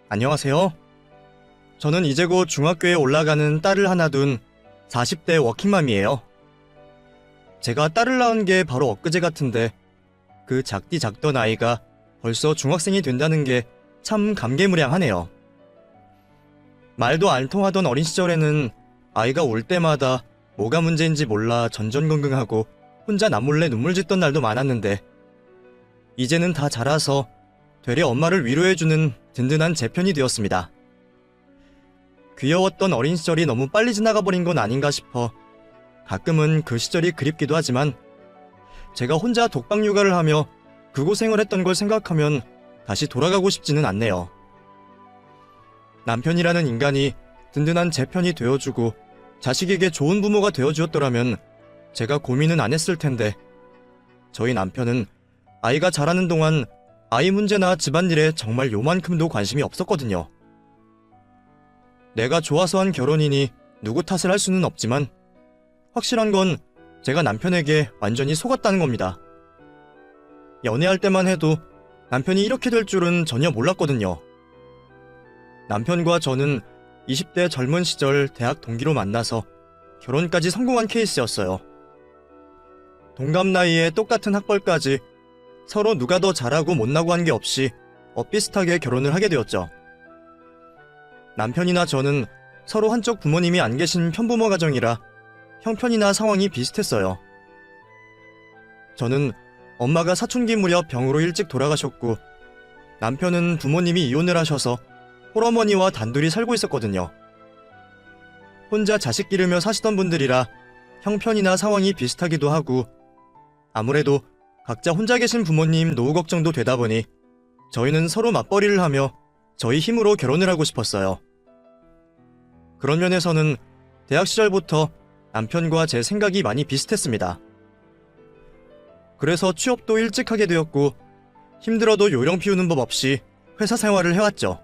안녕하세요. 저는 이제 곧 중학교에 올라가는 딸을 하나 둔 40대 워킹맘이에요. 제가 딸을 낳은 게 바로 엊그제 같은데 그 작디 작던 아이가 벌써 중학생이 된다는 게 참 감개무량하네요. 말도 안 통하던 어린 시절에는 아이가 올 때마다 뭐가 문제인지 몰라 전전긍긍하고 혼자 남몰래 눈물 짓던 날도 많았는데 이제는 다 자라서 되레 엄마를 위로해주는 든든한 제 편이 되었습니다. 귀여웠던 어린 시절이 너무 빨리 지나가 버린 건 아닌가 싶어 가끔은 그 시절이 그립기도 하지만 제가 혼자 독방 육아를 하며 그 고생을 했던 걸 생각하면 다시 돌아가고 싶지는 않네요. 남편이라는 인간이 든든한 제 편이 되어주고 자식에게 좋은 부모가 되어주었더라면 제가 고민은 안 했을 텐데 저희 남편은 아이가 자라는 동안 아이 문제나 집안일에 정말 요만큼도 관심이 없었거든요. 내가 좋아서 한 결혼이니 누구 탓을 할 수는 없지만 확실한 건 제가 남편에게 완전히 속았다는 겁니다. 연애할 때만 해도 남편이 이렇게 될 줄은 전혀 몰랐거든요. 남편과 저는 20대 젊은 시절 대학 동기로 만나서 결혼까지 성공한 케이스였어요. 동갑 나이에 똑같은 학벌까지 서로 누가 더 잘하고 못나고 한 게 없이 엇비슷하게 결혼을 하게 되었죠. 남편이나 저는 서로 한쪽 부모님이 안 계신 편부모 가정이라 형편이나 상황이 비슷했어요. 저는 엄마가 사춘기 무렵 병으로 일찍 돌아가셨고 남편은 부모님이 이혼을 하셔서 홀어머니와 단둘이 살고 있었거든요. 혼자 자식 기르며 사시던 분들이라 형편이나 상황이 비슷하기도 하고 아무래도 각자 혼자 계신 부모님 노후 걱정도 되다 보니 저희는 서로 맞벌이를 하며 저희 힘으로 결혼을 하고 싶었어요. 그런 면에서는 대학 시절부터 남편과 제 생각이 많이 비슷했습니다. 그래서 취업도 일찍 하게 되었고 힘들어도 요령 피우는 법 없이 회사 생활을 해왔죠.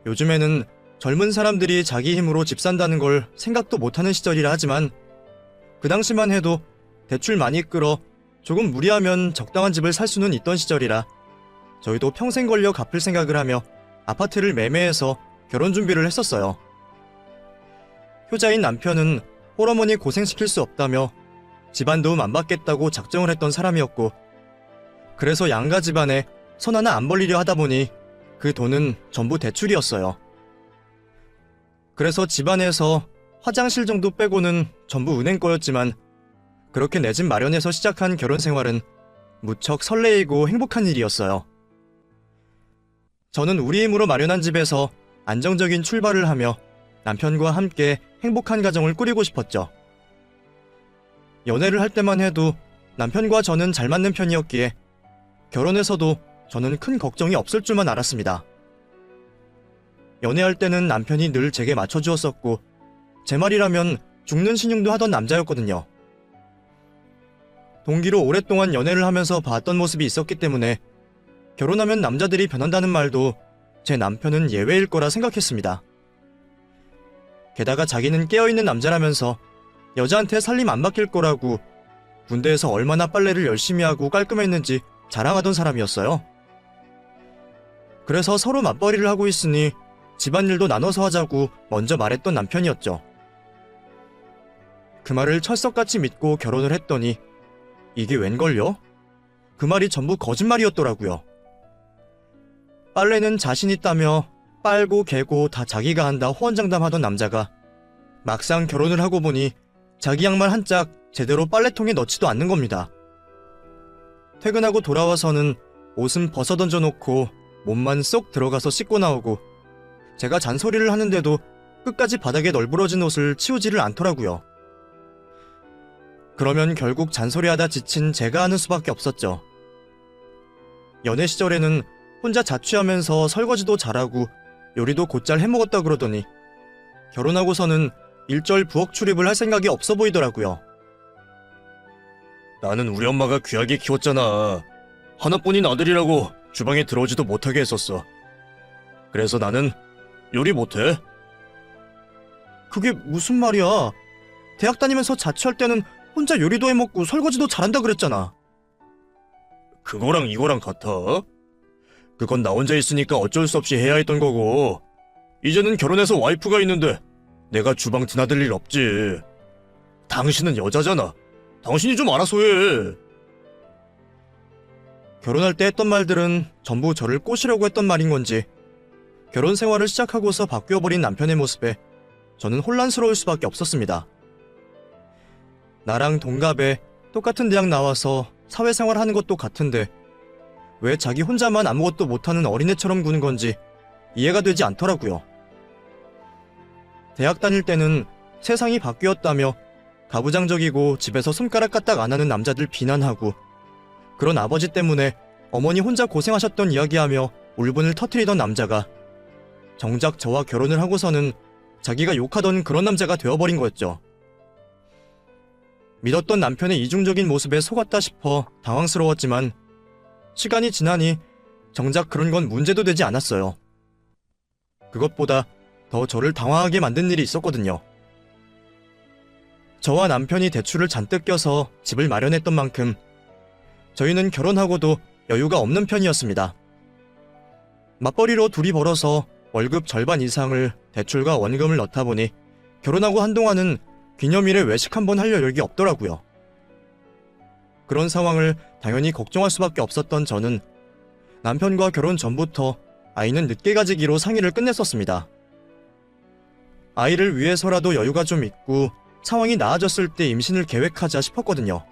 요즘에는 젊은 사람들이 자기 힘으로 집 산다는 걸 생각도 못하는 시절이라 하지만 그 당시만 해도 대출 많이 끌어 조금 무리하면 적당한 집을 살 수는 있던 시절이라 저희도 평생 걸려 갚을 생각을 하며 아파트를 매매해서 결혼 준비를 했었어요. 효자인 남편은 홀어머니 고생시킬 수 없다며 집안 도움 안 받겠다고 작정을 했던 사람이었고 그래서 양가 집안에 손 하나 안 벌리려 하다 보니 그 돈은 전부 대출이었어요. 그래서 집안에서 화장실 정도 빼고는 전부 은행 거였지만 그렇게 내 집 마련해서 시작한 결혼 생활은 무척 설레이고 행복한 일이었어요. 저는 우리 힘으로 마련한 집에서 안정적인 출발을 하며 남편과 함께 행복한 가정을 꾸리고 싶었죠. 연애를 할 때만 해도 남편과 저는 잘 맞는 편이었기에 결혼해서도 저는 큰 걱정이 없을 줄만 알았습니다. 연애할 때는 남편이 늘 제게 맞춰주었었고 제 말이라면 죽는 신용도 하던 남자였거든요. 동기로 오랫동안 연애를 하면서 봤던 모습이 있었기 때문에 결혼하면 남자들이 변한다는 말도 제 남편은 예외일 거라 생각했습니다. 게다가 자기는 깨어있는 남자라면서 여자한테 살림 안 맡길 거라고 군대에서 얼마나 빨래를 열심히 하고 깔끔했는지 자랑하던 사람이었어요. 그래서 서로 맞벌이를 하고 있으니 집안일도 나눠서 하자고 먼저 말했던 남편이었죠. 그 말을 철석같이 믿고 결혼을 했더니 이게 웬걸요? 그 말이 전부 거짓말이었더라고요. 빨래는 자신 있다며 빨고 개고 다 자기가 한다 호언장담하던 남자가 막상 결혼을 하고 보니 자기 양말 한 짝 제대로 빨래통에 넣지도 않는 겁니다. 퇴근하고 돌아와서는 옷은 벗어 던져놓고 몸만 쏙 들어가서 씻고 나오고 제가 잔소리를 하는데도 끝까지 바닥에 널브러진 옷을 치우지를 않더라고요. 그러면 결국 잔소리하다 지친 제가 하는 수밖에 없었죠. 연애 시절에는 혼자 자취하면서 설거지도 잘하고 요리도 곧잘 해먹었다 그러더니 결혼하고서는 일절 부엌 출입을 할 생각이 없어 보이더라고요. 나는 우리 엄마가 귀하게 키웠잖아. 하나뿐인 아들이라고 주방에 들어오지도 못하게 했었어. 그래서 나는 요리 못해. 그게 무슨 말이야? 대학 다니면서 자취할 때는 혼자 요리도 해먹고 설거지도 잘한다 그랬잖아. 그거랑 이거랑 같아? 그건 나 혼자 있으니까 어쩔 수 없이 해야 했던 거고, 이제는 결혼해서 와이프가 있는데 내가 주방 드나들 일 없지. 당신은 여자잖아. 당신이 좀 알아서 해. 결혼할 때 했던 말들은 전부 저를 꼬시려고 했던 말인 건지, 결혼 생활을 시작하고서 바뀌어버린 남편의 모습에 저는 혼란스러울 수밖에 없었습니다. 나랑 동갑에 똑같은 대학 나와서 사회생활 하는 것도 같은데 왜 자기 혼자만 아무것도 못하는 어린애처럼 구는 건지 이해가 되지 않더라고요. 대학 다닐 때는 세상이 바뀌었다며 가부장적이고 집에서 손가락 까딱 안 하는 남자들 비난하고, 그런 아버지 때문에 어머니 혼자 고생하셨던 이야기하며 울분을 터뜨리던 남자가 정작 저와 결혼을 하고서는 자기가 욕하던 그런 남자가 되어버린 거였죠. 믿었던 남편의 이중적인 모습에 속았다 싶어 당황스러웠지만 시간이 지나니 정작 그런 건 문제도 되지 않았어요. 그것보다 더 저를 당황하게 만든 일이 있었거든요. 저와 남편이 대출을 잔뜩 껴서 집을 마련했던 만큼 저희는 결혼하고도 여유가 없는 편이었습니다. 맞벌이로 둘이 벌어서 월급 절반 이상을 대출과 원금을 넣다 보니 결혼하고 한동안은 기념일에 외식 한번 할 여력이 없더라고요. 그런 상황을 당연히 걱정할 수밖에 없었던 저는 남편과 결혼 전부터 아이는 늦게 가지기로 상의를 끝냈었습니다. 아이를 위해서라도 여유가 좀 있고 상황이 나아졌을 때 임신을 계획하자 싶었거든요.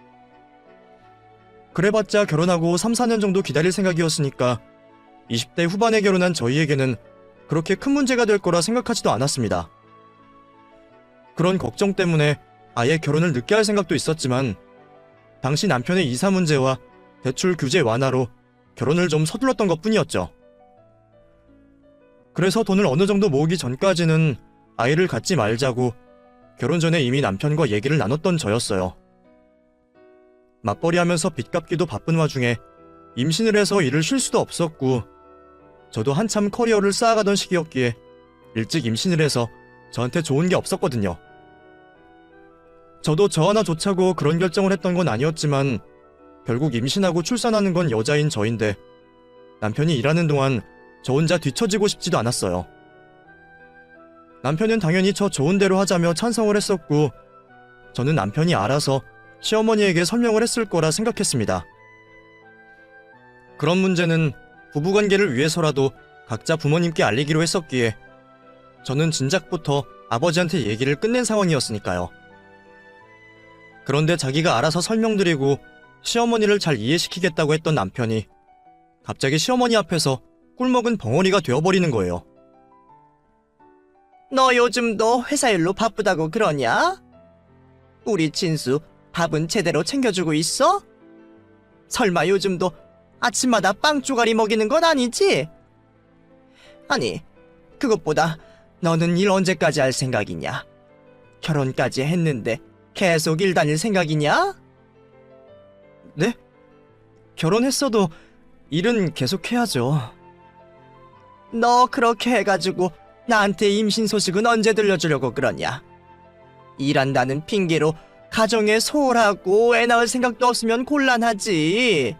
그래봤자 결혼하고 3, 4년 정도 기다릴 생각이었으니까 20대 후반에 결혼한 저희에게는 그렇게 큰 문제가 될 거라 생각하지도 않았습니다. 그런 걱정 때문에 아예 결혼을 늦게 할 생각도 있었지만 당시 남편의 이사 문제와 대출 규제 완화로 결혼을 좀 서둘렀던 것뿐이었죠. 그래서 돈을 어느 정도 모으기 전까지는 아이를 갖지 말자고 결혼 전에 이미 남편과 얘기를 나눴던 저였어요. 맞벌이 하면서 빚 갚기도 바쁜 와중에 임신을 해서 일을 쉴 수도 없었고 저도 한참 커리어를 쌓아가던 시기였기에 일찍 임신을 해서 저한테 좋은 게 없었거든요. 저도 저 하나 좋자고 그런 결정을 했던 건 아니었지만 결국 임신하고 출산하는 건 여자인 저인데 남편이 일하는 동안 저 혼자 뒤처지고 싶지도 않았어요. 남편은 당연히 저 좋은 대로 하자며 찬성을 했었고 저는 남편이 알아서 시어머니에게 설명을 했을 거라 생각했습니다. 그런 문제는 부부관계를 위해서라도 각자 부모님께 알리기로 했었기에 저는 진작부터 아버지한테 얘기를 끝낸 상황이었으니까요. 그런데 자기가 알아서 설명드리고 시어머니를 잘 이해시키겠다고 했던 남편이 갑자기 시어머니 앞에서 꿀먹은 벙어리가 되어버리는 거예요. 너 요즘도 회사 일로 바쁘다고 그러냐? 우리 진수 밥은 제대로 챙겨주고 있어? 설마 요즘도 아침마다 빵 쪼가리 먹이는 건 아니지? 아니, 그것보다 너는 일 언제까지 할 생각이냐? 결혼까지 했는데 계속 일 다닐 생각이냐? 네? 결혼했어도 일은 계속해야죠. 너 그렇게 해가지고 나한테 임신 소식은 언제 들려주려고 그러냐? 일한다는 핑계로 가정에 소홀하고 애 낳을 생각도 없으면 곤란하지.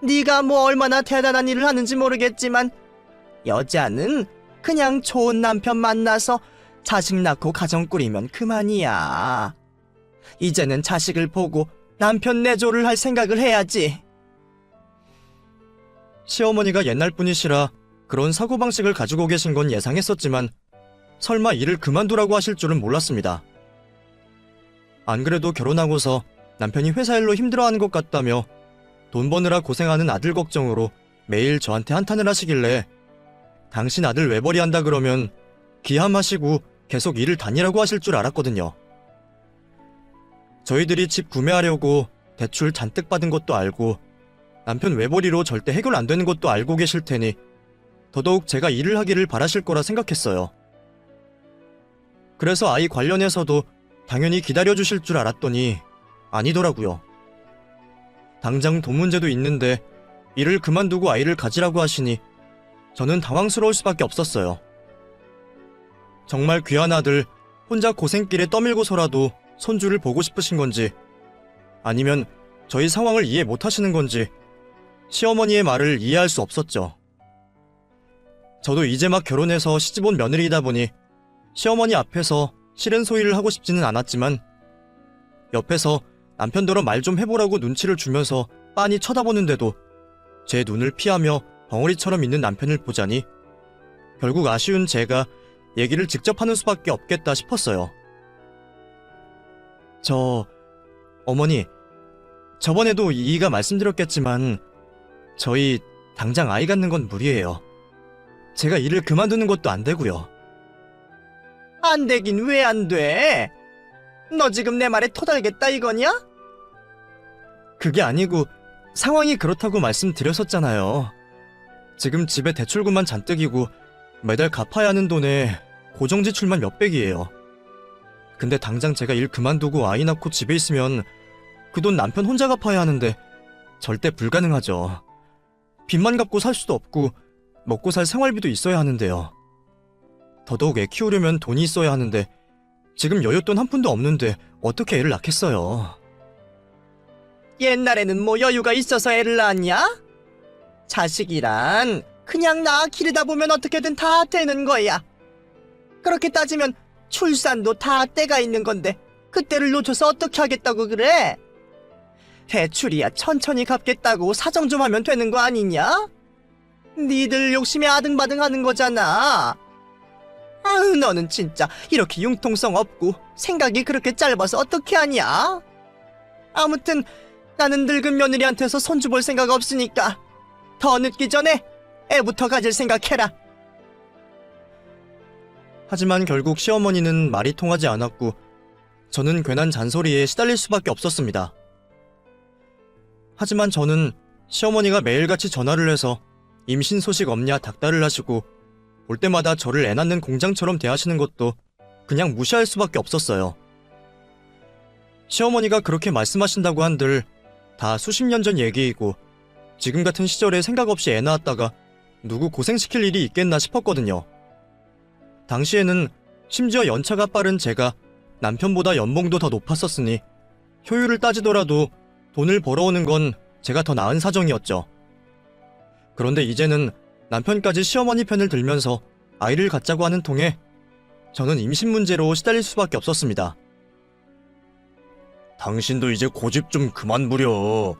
네가 뭐 얼마나 대단한 일을 하는지 모르겠지만 여자는 그냥 좋은 남편 만나서 자식 낳고 가정 꾸리면 그만이야. 이제는 자식을 보고 남편 내조를 할 생각을 해야지. 시어머니가 옛날 분이시라 그런 사고방식을 가지고 계신 건 예상했었지만 설마 일을 그만두라고 하실 줄은 몰랐습니다. 안 그래도 결혼하고서 남편이 회사 일로 힘들어하는 것 같다며 돈 버느라 고생하는 아들 걱정으로 매일 저한테 한탄을 하시길래 당신 아들 외벌이 한다 그러면 기함하시고 계속 일을 다니라고 하실 줄 알았거든요. 저희들이 집 구매하려고 대출 잔뜩 받은 것도 알고 남편 외벌이로 절대 해결 안 되는 것도 알고 계실 테니 더더욱 제가 일을 하기를 바라실 거라 생각했어요. 그래서 아이 관련해서도 당연히 기다려주실 줄 알았더니 아니더라고요. 당장 돈 문제도 있는데 일을 그만두고 아이를 가지라고 하시니 저는 당황스러울 수밖에 없었어요. 정말 귀한 아들 혼자 고생길에 떠밀고서라도 손주를 보고 싶으신 건지 아니면 저희 상황을 이해 못하시는 건지 시어머니의 말을 이해할 수 없었죠. 저도 이제 막 결혼해서 시집 온 며느리이다 보니 시어머니 앞에서 싫은 소리를 하고 싶지는 않았지만 옆에서 남편더러 말 좀 해보라고 눈치를 주면서 빤히 쳐다보는데도 제 눈을 피하며 벙어리처럼 있는 남편을 보자니 결국 아쉬운 제가 얘기를 직접 하는 수밖에 없겠다 싶었어요. 어머니, 저번에도 이이가 말씀드렸겠지만 저희 당장 아이 갖는 건 무리예요. 제가 일을 그만두는 것도 안 되고요. 안 되긴 왜 안 돼? 너 지금 내 말에 토달겠다 이거냐? 그게 아니고 상황이 그렇다고 말씀드렸었잖아요. 지금 집에 대출금만 잔뜩이고 매달 갚아야 하는 돈에 고정지출만 몇백이에요. 근데 당장 제가 일 그만두고 아이 낳고 집에 있으면 그 돈 남편 혼자 갚아야 하는데 절대 불가능하죠. 빚만 갚고 살 수도 없고 먹고 살 생활비도 있어야 하는데요. 더더욱 애 키우려면 돈이 있어야 하는데 지금 여윳돈 한 푼도 없는데 어떻게 애를 낳겠어요. 옛날에는 뭐 여유가 있어서 애를 낳았냐? 자식이란 그냥 낳아 기르다 보면 어떻게든 다 되는 거야. 그렇게 따지면 출산도 다 때가 있는 건데 그때를 놓쳐서 어떻게 하겠다고 그래? 대출이야 천천히 갚겠다고 사정 좀 하면 되는 거 아니냐? 니들 욕심에 아등바등하는 거잖아. 아유, 너는 진짜 이렇게 융통성 없고 생각이 그렇게 짧아서 어떻게 하냐? 아무튼 나는 늙은 며느리한테서 손주 볼 생각 없으니까 더 늦기 전에 애부터 가질 생각해라. 하지만 결국 시어머니는 말이 통하지 않았고 저는 괜한 잔소리에 시달릴 수밖에 없었습니다. 하지만 저는 시어머니가 매일같이 전화를 해서 임신 소식 없냐 닥달을 하시고 올 때마다 저를 애 낳는 공장처럼 대하시는 것도 그냥 무시할 수밖에 없었어요. 시어머니가 그렇게 말씀하신다고 한들 다 수십 년 전 얘기이고 지금 같은 시절에 생각 없이 애 낳았다가 누구 고생시킬 일이 있겠나 싶었거든요. 당시에는 심지어 연차가 빠른 제가 남편보다 연봉도 더 높았었으니 효율을 따지더라도 돈을 벌어오는 건 제가 더 나은 사정이었죠. 그런데 이제는 남편까지 시어머니 편을 들면서 아이를 갖자고 하는 통에 저는 임신 문제로 시달릴 수밖에 없었습니다. 당신도 이제 고집 좀 그만 부려.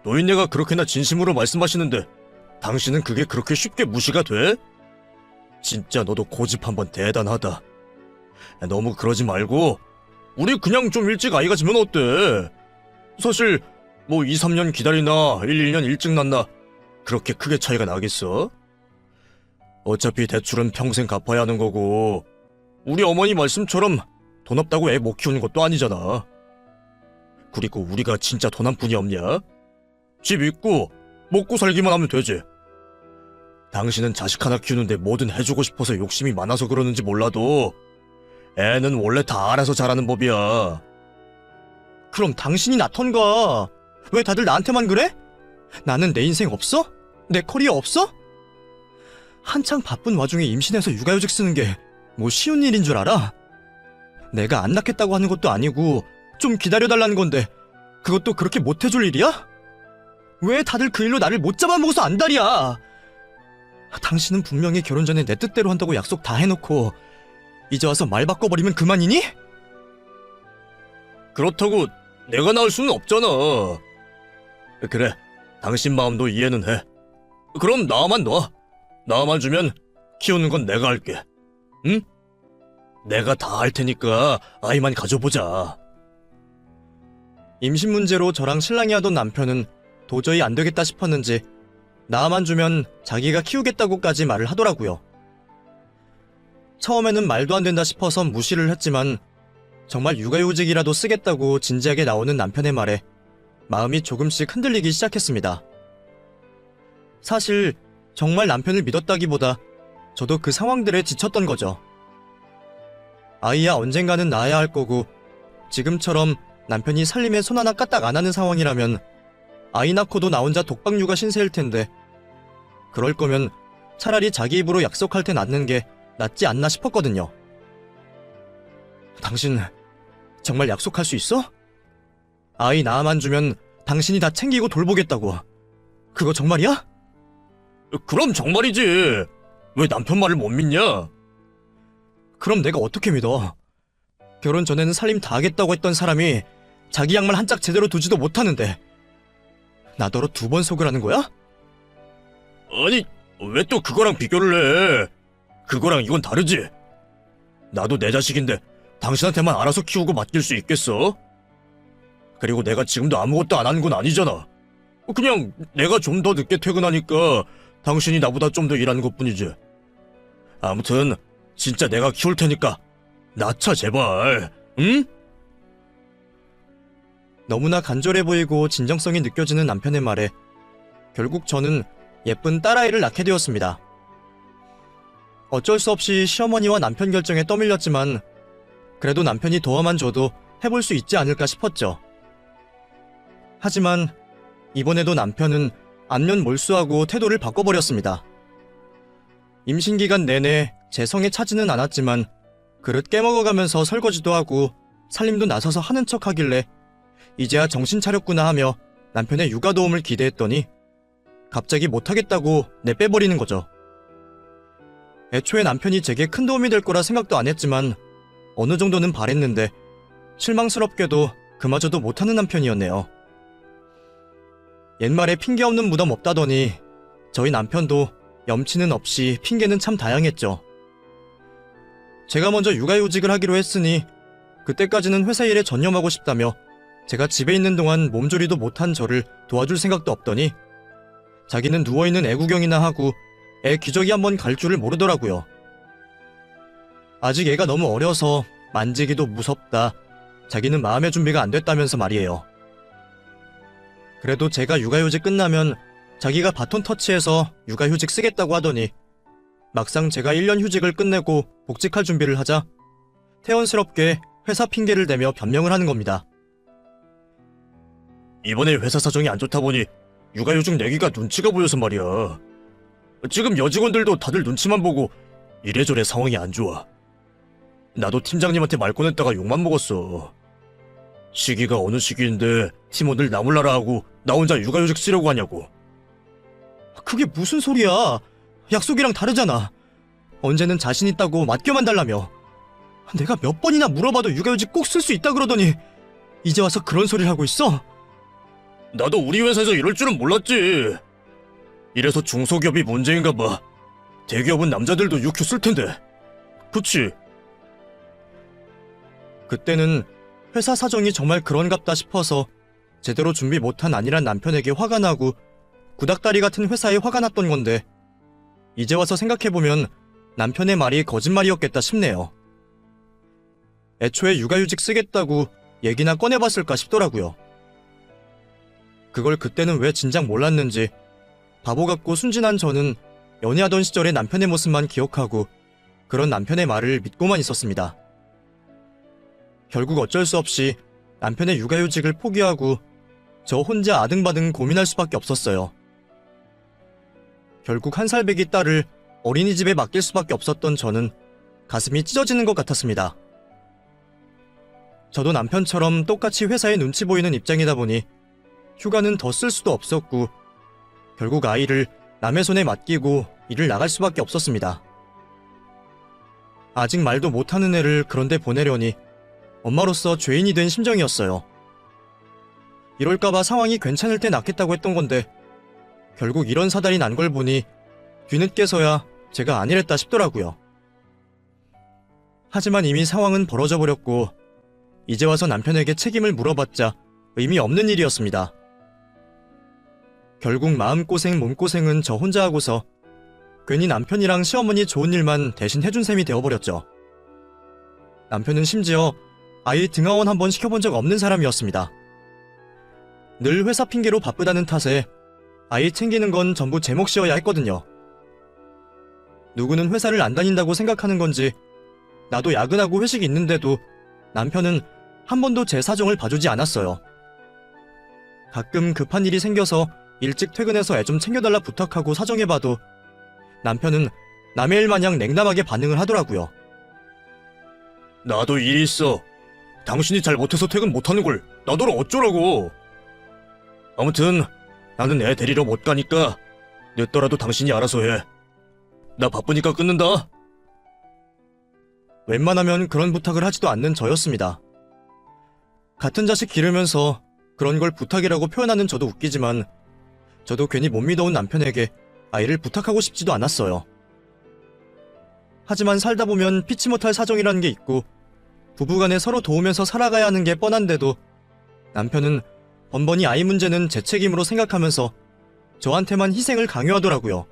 노인네가 그렇게나 진심으로 말씀하시는데 당신은 그게 그렇게 쉽게 무시가 돼? 진짜 너도 고집 한번 대단하다. 너무 그러지 말고 우리 그냥 좀 일찍 아이가 지면 어때? 사실 뭐 2, 3년 기다리나 1, 2년 일찍 낳나 그렇게 크게 차이가 나겠어? 어차피 대출은 평생 갚아야 하는 거고 우리 어머니 말씀처럼 돈 없다고 애 못 키우는 것도 아니잖아. 그리고 우리가 진짜 돈 한 푼이 없냐? 집 있고 먹고 살기만 하면 되지. 당신은 자식 하나 키우는데 뭐든 해주고 싶어서 욕심이 많아서 그러는지 몰라도 애는 원래 다 알아서 자라는 법이야. 그럼 당신이 낳던가. 왜 다들 나한테만 그래? 나는 내 인생 없어? 내 커리어 없어? 한창 바쁜 와중에 임신해서 육아휴직 쓰는 게 뭐 쉬운 일인 줄 알아? 내가 안 낳겠다고 하는 것도 아니고 좀 기다려달라는 건데 그것도 그렇게 못해줄 일이야? 왜 다들 그 일로 나를 못 잡아먹어서 안달이야? 당신은 분명히 결혼 전에 내 뜻대로 한다고 약속 다 해놓고 이제 와서 말 바꿔버리면 그만이니? 그렇다고 내가 낳을 수는 없잖아. 그래, 당신 마음도 이해는 해. 그럼 나만 놔. 나만 주면 키우는 건 내가 할게. 응? 내가 다 할 테니까 아이만 가져보자. 임신 문제로 저랑 신랑이 하던 남편은 도저히 안 되겠다 싶었는지 나만 주면 자기가 키우겠다고까지 말을 하더라고요. 처음에는 말도 안 된다 싶어서 무시를 했지만 정말 육아휴직이라도 쓰겠다고 진지하게 나오는 남편의 말에 마음이 조금씩 흔들리기 시작했습니다. 사실 정말 남편을 믿었다기보다 저도 그 상황들에 지쳤던 거죠. 아이야 언젠가는 낳아야 할 거고 지금처럼 남편이 살림에 손 하나 까딱 안 하는 상황이라면 아이 낳고도 나 혼자 독박 육아 신세일 텐데 그럴 거면 차라리 자기 입으로 약속할 때 낳는 게 낫지 않나 싶었거든요. 당신 정말 약속할 수 있어? 아이 낳아만 주면 당신이 다 챙기고 돌보겠다고. 그거 정말이야? 그럼 정말이지. 왜 남편 말을 못 믿냐? 그럼 내가 어떻게 믿어? 결혼 전에는 살림 다 하겠다고 했던 사람이 자기 양말 한 짝 제대로 두지도 못하는데 나더러 2번 속으라는 거야? 아니, 왜 또 그거랑 비교를 해? 그거랑 이건 다르지. 나도 내 자식인데 당신한테만 알아서 키우고 맡길 수 있겠어? 그리고 내가 지금도 아무것도 안 하는 건 아니잖아. 그냥 내가 좀 더 늦게 퇴근하니까 당신이 나보다 좀 더 일하는 것뿐이지. 아무튼 진짜 내가 키울 테니까 낳자 제발. 응? 너무나 간절해 보이고 진정성이 느껴지는 남편의 말에 결국 저는 예쁜 딸아이를 낳게 되었습니다. 어쩔 수 없이 시어머니와 남편 결정에 떠밀렸지만 그래도 남편이 도와만 줘도 해볼 수 있지 않을까 싶었죠. 하지만 이번에도 남편은 안면 몰수하고 태도를 바꿔버렸습니다. 임신 기간 내내 제 성에 차지는 않았지만 그릇 깨먹어가면서 설거지도 하고 살림도 나서서 하는 척 하길래 이제야 정신 차렸구나 하며 남편의 육아 도움을 기대했더니 갑자기 못하겠다고 내빼버리는 거죠. 애초에 남편이 제게 큰 도움이 될 거라 생각도 안 했지만 어느 정도는 바랬는데 실망스럽게도 그마저도 못하는 남편이었네요. 옛말에 핑계 없는 무덤 없다더니 저희 남편도 염치는 없이 핑계는 참 다양했죠. 제가 먼저 육아휴직을 하기로 했으니 그때까지는 회사 일에 전념하고 싶다며 제가 집에 있는 동안 몸조리도 못한 저를 도와줄 생각도 없더니 자기는 누워있는 애구경이나 하고 애 기저귀 한번 갈 줄을 모르더라고요. 아직 애가 너무 어려서 만지기도 무섭다. 자기는 마음의 준비가 안 됐다면서 말이에요. 그래도 제가 육아휴직 끝나면 자기가 바톤 터치해서 육아휴직 쓰겠다고 하더니 막상 제가 1년 휴직을 끝내고 복직할 준비를 하자 태연스럽게 회사 핑계를 대며 변명을 하는 겁니다. 이번에 회사 사정이 안 좋다 보니 육아휴직 내기가 눈치가 보여서 말이야. 지금 여직원들도 다들 눈치만 보고 이래저래 상황이 안 좋아. 나도 팀장님한테 말 꺼냈다가 욕만 먹었어. 시기가 어느 시기인데 팀원들 나 몰라라 하고 나 혼자 육아휴직 쓰려고 하냐고. 그게 무슨 소리야? 약속이랑 다르잖아. 언제는 자신 있다고 맡겨만 달라며. 내가 몇 번이나 물어봐도 육아휴직 꼭 쓸 수 있다 그러더니 이제 와서 그런 소리를 하고 있어? 나도 우리 회사에서 이럴 줄은 몰랐지. 이래서 중소기업이 문제인가 봐. 대기업은 남자들도 육휴 쓸 텐데. 그치? 그때는 회사 사정이 정말 그런갑다 싶어서 제대로 준비 못한 안일한 남편에게 화가 나고 구닥다리 같은 회사에 화가 났던 건데 이제 와서 생각해보면 남편의 말이 거짓말이었겠다 싶네요. 애초에 육아휴직 쓰겠다고 얘기나 꺼내봤을까 싶더라고요. 그걸 그때는 왜 진작 몰랐는지 바보 같고 순진한 저는 연애하던 시절의 남편의 모습만 기억하고 그런 남편의 말을 믿고만 있었습니다. 결국 어쩔 수 없이 남편의 육아휴직을 포기하고 저 혼자 아등바등 고민할 수밖에 없었어요. 결국 1살배기 딸을 어린이집에 맡길 수밖에 없었던 저는 가슴이 찢어지는 것 같았습니다. 저도 남편처럼 똑같이 회사에 눈치 보이는 입장이다 보니 휴가는 더 쓸 수도 없었고 결국 아이를 남의 손에 맡기고 일을 나갈 수밖에 없었습니다. 아직 말도 못하는 애를 그런데 보내려니 엄마로서 죄인이 된 심정이었어요. 이럴까봐 상황이 괜찮을 때 낳겠다고 했던 건데 결국 이런 사달이 난 걸 보니 뒤늦게서야 제가 아니랬다 싶더라고요. 하지만 이미 상황은 벌어져 버렸고 이제 와서 남편에게 책임을 물어봤자 의미 없는 일이었습니다. 결국 마음고생 몸고생은 저 혼자 하고서 괜히 남편이랑 시어머니 좋은 일만 대신 해준 셈이 되어버렸죠. 남편은 심지어 아이 등하원 한번 시켜본 적 없는 사람이었습니다. 늘 회사 핑계로 바쁘다는 탓에 아이 챙기는 건 전부 제 몫이어야 했거든요. 누구는 회사를 안 다닌다고 생각하는 건지 나도 야근하고 회식이 있는데도 남편은 한 번도 제 사정을 봐주지 않았어요. 가끔 급한 일이 생겨서 일찍 퇴근해서 애 좀 챙겨달라 부탁하고 사정해봐도 남편은 남의 일 마냥 냉담하게 반응을 하더라고요. 나도 일이 있어. 당신이 잘 못해서 퇴근 못하는 걸 나더러 어쩌라고. 아무튼 나는 애 데리러 못 가니까 늦더라도 당신이 알아서 해. 나 바쁘니까 끊는다. 웬만하면 그런 부탁을 하지도 않는 저였습니다. 같은 자식 기르면서 그런 걸 부탁이라고 표현하는 저도 웃기지만 저도 괜히 못 믿어온 남편에게 아이를 부탁하고 싶지도 않았어요. 하지만 살다 보면 피치 못할 사정이라는 게 있고 부부간에 서로 도우면서 살아가야 하는 게 뻔한데도 남편은 번번이 아이 문제는 제 책임으로 생각하면서 저한테만 희생을 강요하더라고요.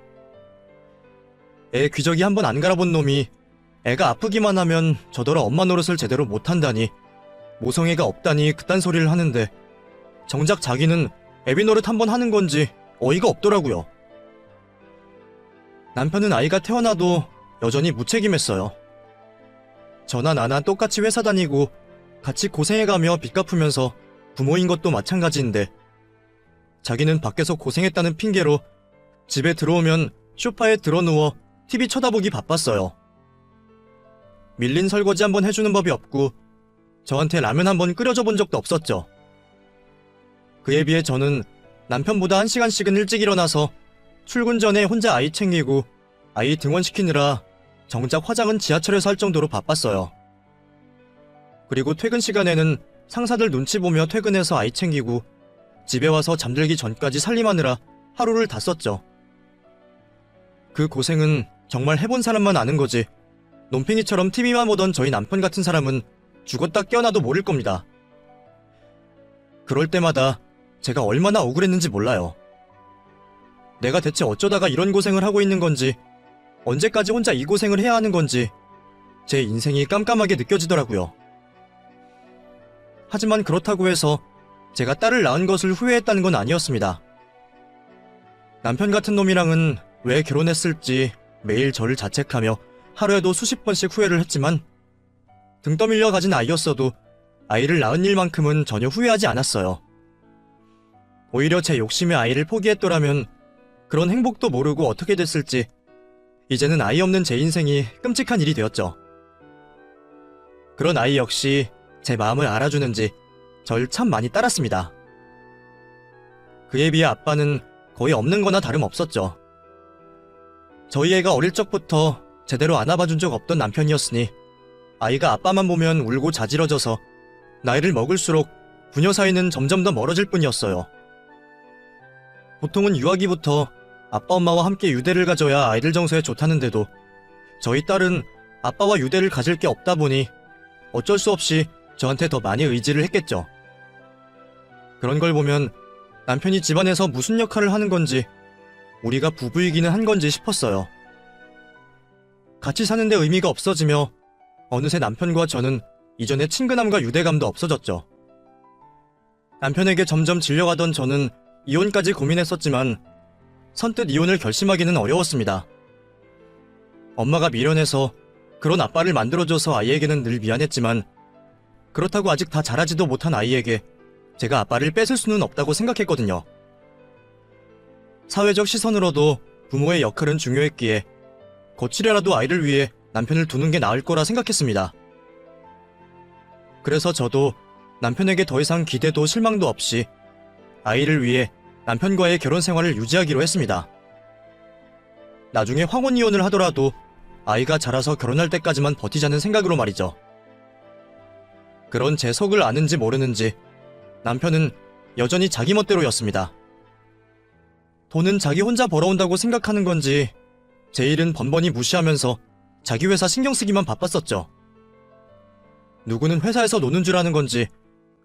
애 귀저귀 한번 안 갈아본 놈이 애가 아프기만 하면 저더러 엄마 노릇을 제대로 못한다니, 모성애가 없다니 그딴 소리를 하는데 정작 자기는 애비 노릇 한번 하는 건지 어이가 없더라고요. 남편은 아이가 태어나도 여전히 무책임했어요. 저나 나나 똑같이 회사 다니고 같이 고생해가며 빚 갚으면서 부모인 것도 마찬가지인데 자기는 밖에서 고생했다는 핑계로 집에 들어오면 소파에 드러누워 TV 쳐다보기 바빴어요. 밀린 설거지 한번 해주는 법이 없고 저한테 라면 한번 끓여줘 본 적도 없었죠. 그에 비해 저는 남편보다 1시간씩은 일찍 일어나서 출근 전에 혼자 아이 챙기고 아이 등원시키느라 정작 화장은 지하철에서 할 정도로 바빴어요. 그리고 퇴근 시간에는 상사들 눈치 보며 퇴근해서 아이 챙기고 집에 와서 잠들기 전까지 살림하느라 하루를 다 썼죠. 그 고생은 정말 해본 사람만 아는 거지 논팽이처럼 TV만 보던 저희 남편 같은 사람은 죽었다 깨어나도 모를 겁니다. 그럴 때마다 제가 얼마나 억울했는지 몰라요. 내가 대체 어쩌다가 이런 고생을 하고 있는 건지, 언제까지 혼자 이 고생을 해야 하는 건지 제 인생이 깜깜하게 느껴지더라고요. 하지만 그렇다고 해서 제가 딸을 낳은 것을 후회했다는 건 아니었습니다. 남편 같은 놈이랑은 왜 결혼했을지 매일 저를 자책하며 하루에도 수십 번씩 후회를 했지만 등 떠밀려 가진 아이였어도 아이를 낳은 일만큼은 전혀 후회하지 않았어요. 오히려 제 욕심에 아이를 포기했더라면 그런 행복도 모르고 어떻게 됐을지 이제는 아이 없는 제 인생이 끔찍한 일이 되었죠. 그런 아이 역시 제 마음을 알아주는지 절 참 많이 따랐습니다. 그에 비해 아빠는 거의 없는 거나 다름없었죠. 저희 애가 어릴 적부터 제대로 안아봐준 적 없던 남편이었으니 아이가 아빠만 보면 울고 자지러져서 나이를 먹을수록 부녀 사이는 점점 더 멀어질 뿐이었어요. 보통은 유아기부터 아빠 엄마와 함께 유대를 가져야 아이들 정서에 좋다는데도 저희 딸은 아빠와 유대를 가질 게 없다 보니 어쩔 수 없이 저한테 더 많이 의지를 했겠죠. 그런 걸 보면 남편이 집안에서 무슨 역할을 하는 건지 우리가 부부이기는 한 건지 싶었어요. 같이 사는데 의미가 없어지며 어느새 남편과 저는 이전의 친근함과 유대감도 없어졌죠. 남편에게 점점 질려가던 저는 이혼까지 고민했었지만 선뜻 이혼을 결심하기는 어려웠습니다. 엄마가 미련해서 그런 아빠를 만들어줘서 아이에게는 늘 미안했지만 그렇다고 아직 다 자라지도 못한 아이에게 제가 아빠를 뺏을 수는 없다고 생각했거든요. 사회적 시선으로도 부모의 역할은 중요했기에 거칠게라도 아이를 위해 남편을 두는 게 나을 거라 생각했습니다. 그래서 저도 남편에게 더 이상 기대도 실망도 없이 아이를 위해 남편과의 결혼 생활을 유지하기로 했습니다. 나중에 황혼 이혼을 하더라도 아이가 자라서 결혼할 때까지만 버티자는 생각으로 말이죠. 그런 제 속을 아는지 모르는지 남편은 여전히 자기 멋대로였습니다. 돈은 자기 혼자 벌어온다고 생각하는 건지 제 일은 번번이 무시하면서 자기 회사 신경 쓰기만 바빴었죠. 누구는 회사에서 노는 줄 아는 건지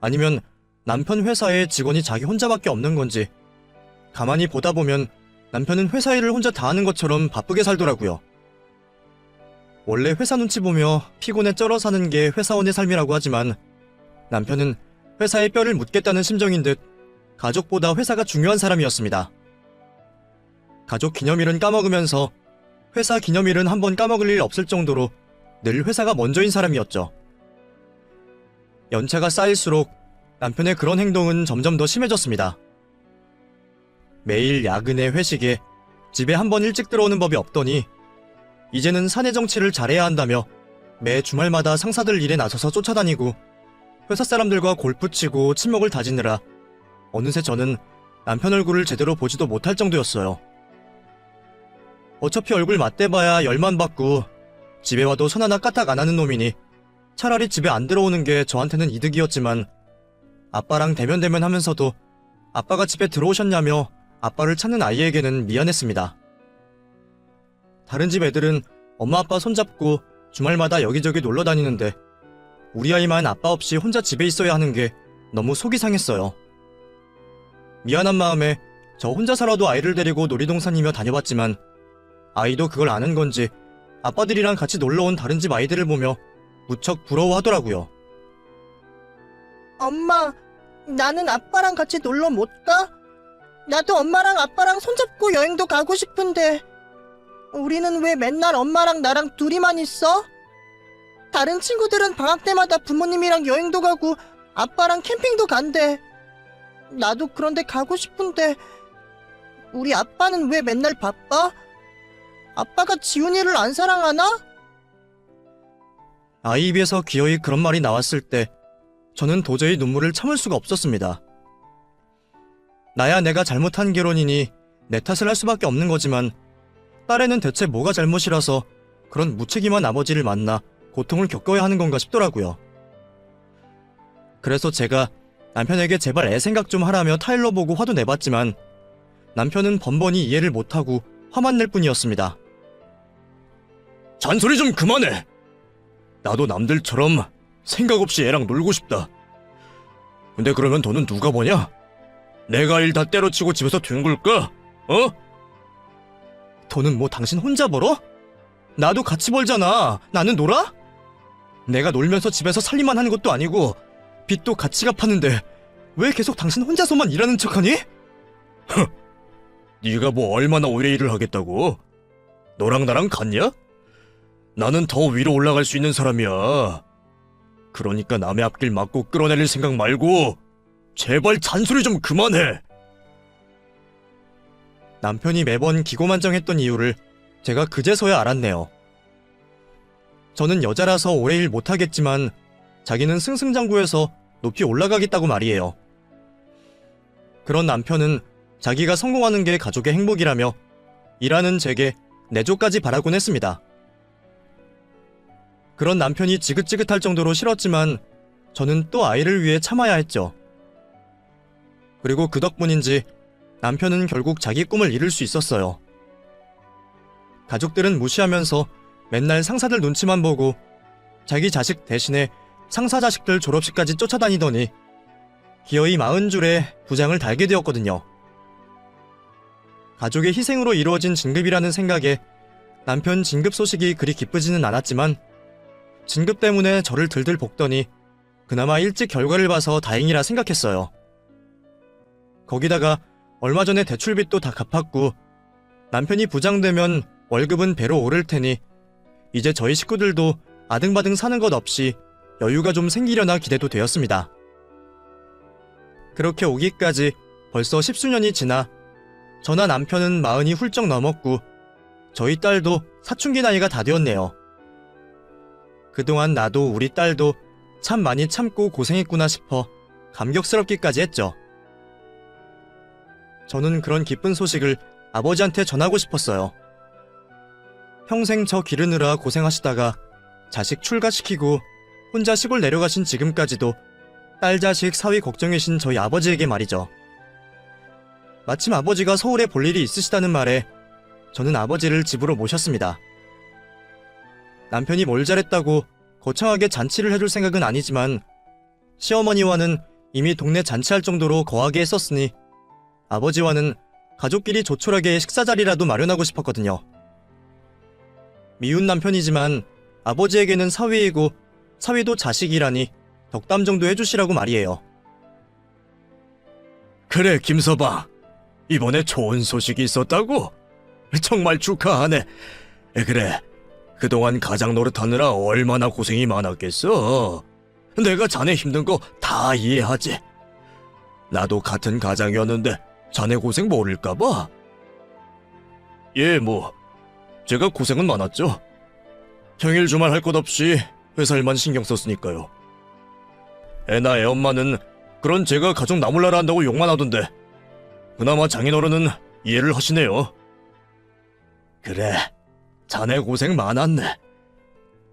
아니면 남편 회사에 직원이 자기 혼자밖에 없는 건지 가만히 보다 보면 남편은 회사 일을 혼자 다 하는 것처럼 바쁘게 살더라고요. 원래 회사 눈치 보며 피곤에 쩔어 사는 게 회사원의 삶이라고 하지만 남편은 회사에 뼈를 묻겠다는 심정인 듯 가족보다 회사가 중요한 사람이었습니다. 가족 기념일은 까먹으면서 회사 기념일은 한번 까먹을 일 없을 정도로 늘 회사가 먼저인 사람이었죠. 연차가 쌓일수록 남편의 그런 행동은 점점 더 심해졌습니다. 매일 야근에 회식에 집에 한번 일찍 들어오는 법이 없더니 이제는 사내 정치를 잘해야 한다며 매 주말마다 상사들 일에 나서서 쫓아다니고 회사 사람들과 골프 치고 친목을 다지느라 어느새 저는 남편 얼굴을 제대로 보지도 못할 정도였어요. 어차피 얼굴 맞대봐야 열만 받고 집에 와도 손 하나 까딱 안 하는 놈이니 차라리 집에 안 들어오는 게 저한테는 이득이었지만 아빠랑 대면대면 하면서도 아빠가 집에 들어오셨냐며 아빠를 찾는 아이에게는 미안했습니다. 다른 집 애들은 엄마 아빠 손잡고 주말마다 여기저기 놀러 다니는데 우리 아이만 아빠 없이 혼자 집에 있어야 하는 게 너무 속이 상했어요. 미안한 마음에 저 혼자 살아도 아이를 데리고 놀이동산이며 다녀봤지만 아이도 그걸 아는 건지 아빠들이랑 같이 놀러온 다른 집 아이들을 보며 무척 부러워하더라고요. 엄마, 나는 아빠랑 같이 놀러 못 가? 나도 엄마랑 아빠랑 손잡고 여행도 가고 싶은데 우리는 왜 맨날 엄마랑 나랑 둘이만 있어? 다른 친구들은 방학 때마다 부모님이랑 여행도 가고 아빠랑 캠핑도 간대. 나도 그런데 가고 싶은데 우리 아빠는 왜 맨날 바빠? 아빠가 지훈이를 안 사랑하나? 아이 입에서 기어이 그런 말이 나왔을 때 저는 도저히 눈물을 참을 수가 없었습니다. 나야 내가 잘못한 결혼이니 내 탓을 할 수밖에 없는 거지만 딸애는 대체 뭐가 잘못이라서 그런 무책임한 아버지를 만나 고통을 겪어야 하는 건가 싶더라고요. 그래서 제가 남편에게 제발 애 생각 좀 하라며 타일러 보고 화도 내봤지만 남편은 번번이 이해를 못하고 화만 낼 뿐이었습니다. 잔소리 좀 그만해. 나도 남들처럼 생각 없이 애랑 놀고 싶다. 근데 그러면 돈은 누가 버냐? 내가 일 다 때려치고 집에서 뒹굴까? 어? 돈은 뭐 당신 혼자 벌어? 나도 같이 벌잖아. 나는 놀아? 내가 놀면서 집에서 살림만 하는 것도 아니고 빚도 같이 갚았는데 왜 계속 당신 혼자서만 일하는 척하니? 네가 뭐 얼마나 오래 일을 하겠다고? 너랑 나랑 같냐? 나는 더 위로 올라갈 수 있는 사람이야. 그러니까 남의 앞길 막고 끌어내릴 생각 말고 제발 잔소리 좀 그만해. 남편이 매번 기고만장했던 이유를 제가 그제서야 알았네요. 저는 여자라서 오래 일 못하겠지만 자기는 승승장구해서 높이 올라가겠다고 말이에요. 그런 남편은 자기가 성공하는 게 가족의 행복이라며 일하는 제게 내조까지 바라곤 했습니다. 그런 남편이 지긋지긋할 정도로 싫었지만 저는 또 아이를 위해 참아야 했죠. 그리고 그 덕분인지 남편은 결국 자기 꿈을 이룰 수 있었어요. 가족들은 무시하면서 맨날 상사들 눈치만 보고 자기 자식 대신에 상사 자식들 졸업식까지 쫓아다니더니 기어이 40줄에 부장을 달게 되었거든요. 가족의 희생으로 이루어진 진급이라는 생각에 남편 진급 소식이 그리 기쁘지는 않았지만 진급 때문에 저를 들들 볶더니 그나마 일찍 결과를 봐서 다행이라 생각했어요. 거기다가 얼마 전에 대출빚도 다 갚았고 남편이 부장되면 월급은 배로 오를 테니 이제 저희 식구들도 아등바등 사는 것 없이 여유가 좀 생기려나 기대도 되었습니다. 그렇게 오기까지 벌써 10수년이 지나 저나 남편은 40이 훌쩍 넘었고 저희 딸도 사춘기 나이가 다 되었네요. 그동안 나도 우리 딸도 참 많이 참고 고생했구나 싶어 감격스럽기까지 했죠. 저는 그런 기쁜 소식을 아버지한테 전하고 싶었어요. 평생 저 기르느라 고생하시다가 자식 출가시키고 혼자 시골 내려가신 지금까지도 딸 자식 사위 걱정이신 저희 아버지에게 말이죠. 마침 아버지가 서울에 볼 일이 있으시다는 말에 저는 아버지를 집으로 모셨습니다. 남편이 뭘 잘했다고 거창하게 잔치를 해줄 생각은 아니지만 시어머니와는 이미 동네 잔치할 정도로 거하게 했었으니 아버지와는 가족끼리 조촐하게 식사 자리라도 마련하고 싶었거든요. 미운 남편이지만 아버지에게는 사위이고 사위도 자식이라니 덕담 정도 해주시라고 말이에요. 그래, 김서방. 이번에 좋은 소식이 있었다고? 정말 축하하네. 그래, 그동안 가장 노릇하느라 얼마나 고생이 많았겠어. 내가 자네 힘든 거 다 이해하지. 나도 같은 가장이었는데 자네 고생 모를까봐. 예, 뭐 제가 고생은 많았죠. 평일 주말 할 것 없이 회사 일만 신경 썼으니까요. 애나 애 엄마는 그런 제가 가족 나몰라라 한다고 욕만 하던데 그나마 장인어른은 이해를 하시네요. 그래, 자네 고생 많았네.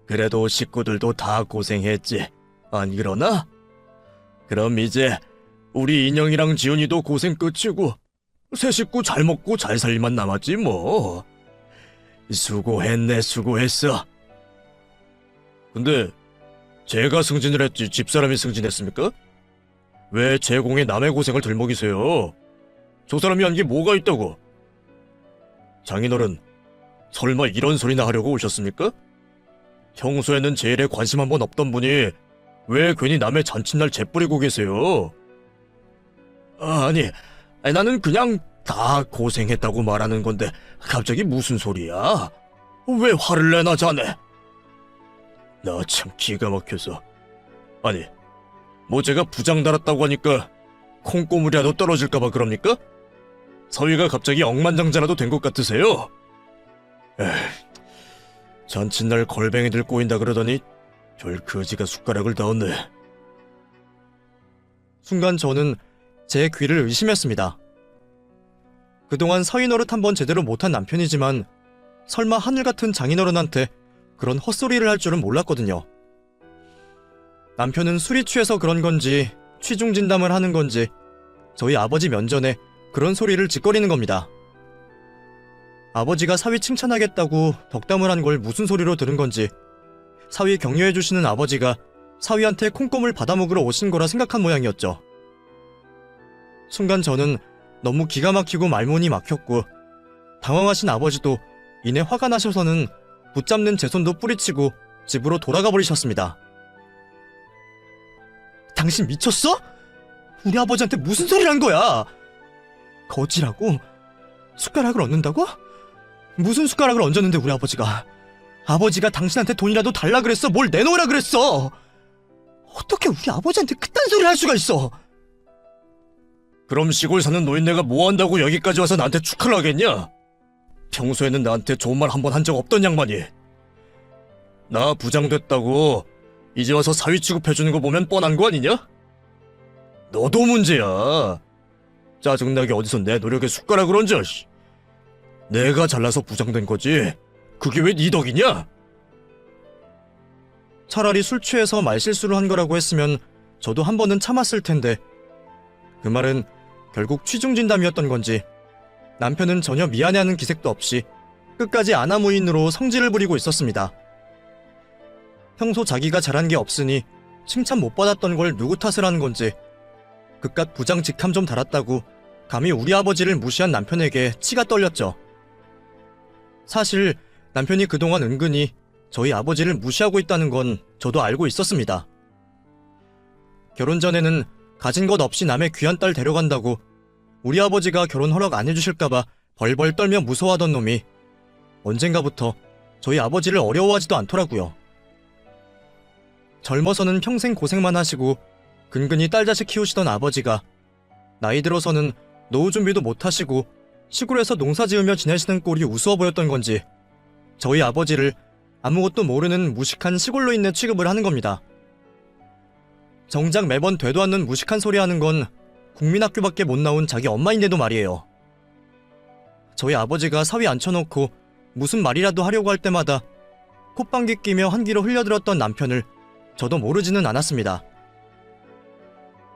그래도 식구들도 다 고생했지. 안 그러나? 그럼 이제 우리 인형이랑 지훈이도 고생 끝이고 새 식구 잘 먹고 잘 살기만 남았지 뭐. 수고했네, 수고했어. 근데 제가 승진을 했지 집사람이 승진했습니까? 왜 제 공에 남의 고생을 들먹이세요? 저 사람이 한 게 뭐가 있다고? 장인어른, 설마 이런 소리나 하려고 오셨습니까? 평소에는 제 일에 관심 한 번 없던 분이 왜 괜히 남의 잔칫날 재뿌리고 계세요? 아니, 나는 그냥 다 고생했다고 말하는 건데 갑자기 무슨 소리야? 왜 화를 내나 자네? 나 참 기가 막혀서. 아니, 뭐 제가 부장 달았다고 하니까 콩고물이라도 떨어질까봐 그럽니까? 서위가 갑자기 억만장자라도 된 것 같으세요? 에휴, 잔칫날 걸뱅이들 꼬인다 그러더니 별 거지가 숟가락을 닿았네. 순간 저는 제 귀를 의심했습니다. 그동안 서위 노릇 한 번 제대로 못한 남편이지만 설마 하늘같은 장인어른한테 그런 헛소리를 할 줄은 몰랐거든요. 남편은 술이 취해서 그런 건지 취중진담을 하는 건지 저희 아버지 면전에 그런 소리를 짓거리는 겁니다. 아버지가 사위 칭찬하겠다고 덕담을 한 걸 무슨 소리로 들은 건지 사위 격려해주시는 아버지가 사위한테 콩고물 받아먹으러 오신 거라 생각한 모양이었죠. 순간 저는 너무 기가 막히고 말문이 막혔고 당황하신 아버지도 이내 화가 나셔서는 붙잡는 제 손도 뿌리치고 집으로 돌아가 버리셨습니다. 당신 미쳤어? 우리 아버지한테 무슨 소리를 한 거야? 거지라고? 숟가락을 얹는다고? 무슨 숟가락을 얹었는데 우리 아버지가? 아버지가 당신한테 돈이라도 달라 그랬어? 뭘 내놓으라 그랬어? 어떻게 우리 아버지한테 그딴 소리를 할 수가 있어? 그럼 시골 사는 노인네가 뭐 한다고 여기까지 와서 나한테 축하를 하겠냐? 평소에는 나한테 좋은 말 한 번 한 적 없던 양반이. 나 부장 됐다고 이제 와서 사위 취급해주는 거 보면 뻔한 거 아니냐? 너도 문제야. 짜증나게 어디서 내 노력에 숟가락을 얹어. 내가 잘나서 부장 된 거지. 그게 왜 네 덕이냐? 차라리 술 취해서 말실수를 한 거라고 했으면 저도 한 번은 참았을 텐데 그 말은 결국 취중진담이었던 건지 남편은 전혀 미안해하는 기색도 없이 끝까지 아나무인으로 성질을 부리고 있었습니다. 평소 자기가 잘한 게 없으니 칭찬 못 받았던 걸 누구 탓을 하는 건지 그깟 부장 직함 좀 달았다고 감히 우리 아버지를 무시한 남편에게 치가 떨렸죠. 사실 남편이 그동안 은근히 저희 아버지를 무시하고 있다는 건 저도 알고 있었습니다. 결혼 전에는 가진 것 없이 남의 귀한 딸 데려간다고 우리 아버지가 결혼 허락 안 해주실까봐 벌벌 떨며 무서워하던 놈이 언젠가부터 저희 아버지를 어려워하지도 않더라고요. 젊어서는 평생 고생만 하시고 근근히 딸 자식 키우시던 아버지가 나이 들어서는 노후 준비도 못 하시고 시골에서 농사 지으며 지내시는 꼴이 우스워 보였던 건지 저희 아버지를 아무것도 모르는 무식한 시골 노인네 취급을 하는 겁니다. 정작 매번 되도 않는 무식한 소리 하는 건 국민학교밖에 못 나온 자기 엄마인데도 말이에요. 저희 아버지가 사위 앉혀놓고 무슨 말이라도 하려고 할 때마다 콧방귀 끼며 한귀로 흘려들었던 남편을 저도 모르지는 않았습니다.